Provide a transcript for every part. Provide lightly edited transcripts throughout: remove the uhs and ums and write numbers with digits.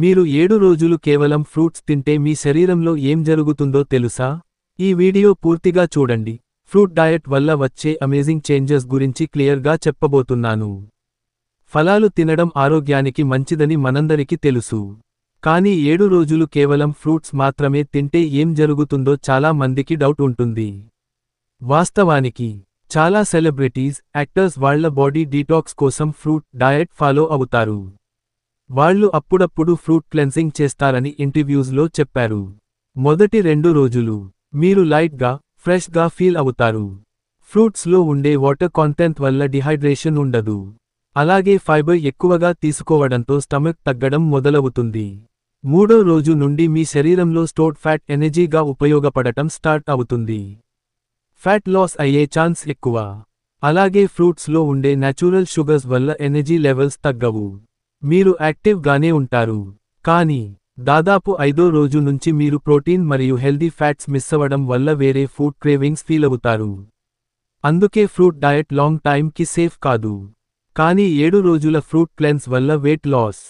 మీరు 7 రోజులు కేవలం ఫ్రూట్స్ తింటే మీ శరీరంలో ఏం జరుగుతుందో తెలుసా? ఈ వీడియో పూర్తిగా చూడండి. ఫ్రూట్ డయట్ వల్ల వచ్చే అమేజింగ్ చేంజెస్ గురించి క్లియర్గా చెప్పబోతున్నాను. ఫలాలు తినడం ఆరోగ్యానికి మంచిదని మనందరికీ తెలుసు. కానీ 7 రోజులు కేవలం ఫ్రూట్స్ మాత్రమే తింటే ఏం జరుగుతుందో చాలా మందికి డౌట్ ఉంటుంది. వాస్తవానికి చాలా సెలబ్రిటీస్, యాక్టర్స్ వాళ్ళ బాడీ డీటాక్స్ కోసం ఫ్రూట్ డయట్ ఫాలో అవుతారు. వాళ్ళు అప్పుడప్పుడు ఫ్రూట్ క్లెన్సింగ్ చేస్తారని ఇంటర్వ్యూస్లో చెప్పారు. మొదటి 2 రోజులు మీరు లైట్గా, ఫ్రెష్గా ఫీల్ అవుతారు. ఫ్రూట్స్లో ఉండే వాటర్ కాంటెంట్ వల్ల డిహైడ్రేషన్ ఉండదు. అలాగే ఫైబర్ ఎక్కువగా తీసుకోవడంతో స్టమక్ తగ్గడం మొదలవుతుంది. 3వ రోజు నుండి మీ శరీరంలో స్టోర్డ్ ఫ్యాట్ ఎనర్జీగా ఉపయోగపడటం స్టార్ట్ అవుతుంది. ఫ్యాట్ లాస్ అయ్యే ఛాన్స్ ఎక్కువ. అలాగే ఫ్రూట్స్లో ఉండే న్యాచురల్ షుగర్స్ వల్ల ఎనర్జీ లెవెల్స్ తగ్గవు. మీరు యాక్టివ్ గానే ఉంటారు. కానీ దాదాపు 5వ రోజు నుంచి మీరు ప్రోటీన్ మరియు హెల్దీ ఫ్యాట్స్ మిస్ అవ్వడం వల్ల వేరే ఫుడ్ క్రేవింగ్స్ ఫీల్ అవుతారు. అందుకే ఫ్రూట్ డయట్ లాంగ్ టైమ్ కి సేఫ్ కాదు. కానీ 7 రోజుల ఫ్రూట్ క్లెన్స్ వల్ల weight loss,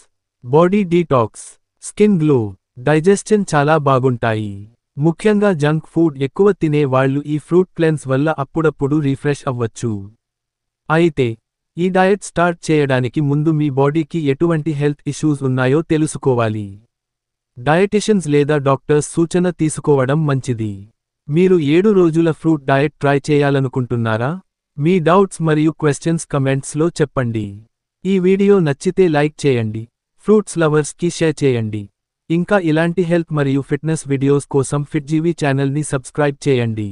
body detox, skin glow, digestion చాలా బాగుంటాయి. ముఖ్యంగా జంక్ ఫుడ్ ఎక్కువ తినే వాళ్ళు ఈ ఫ్రూట్ క్లెన్స్ వల్ల అప్పుడప్పుడు రిఫ్రెష్ అవ్వచ్చు. అయితే ఈ డయట్ స్టార్ట్ చేయడానికి ముందు మీ బాడీకి ఎటువంటి హెల్త్ ఇష్యూస్ ఉన్నాయో తెలుసుకోవాలి. డయటిషియన్స్ లేదా డాక్టర్స్ సూచన తీసుకోవడం మంచిది. మీరు 7 రోజుల ఫ్రూట్ డయట్ ట్రై చేయాలనుకుంటున్నారా? మీ డౌట్స్ మరియు క్వశ్చన్స్ కమెంట్స్లో చెప్పండి. ఈ వీడియో నచ్చితే లైక్ చేయండి, ఫ్రూట్స్ లవర్స్కి షేర్ చేయండి. ఇంకా ఇలాంటి హెల్త్ మరియు ఫిట్నెస్ వీడియోస్ కోసం ఫిట్జీవి ఛానల్ని సబ్స్క్రైబ్ చేయండి.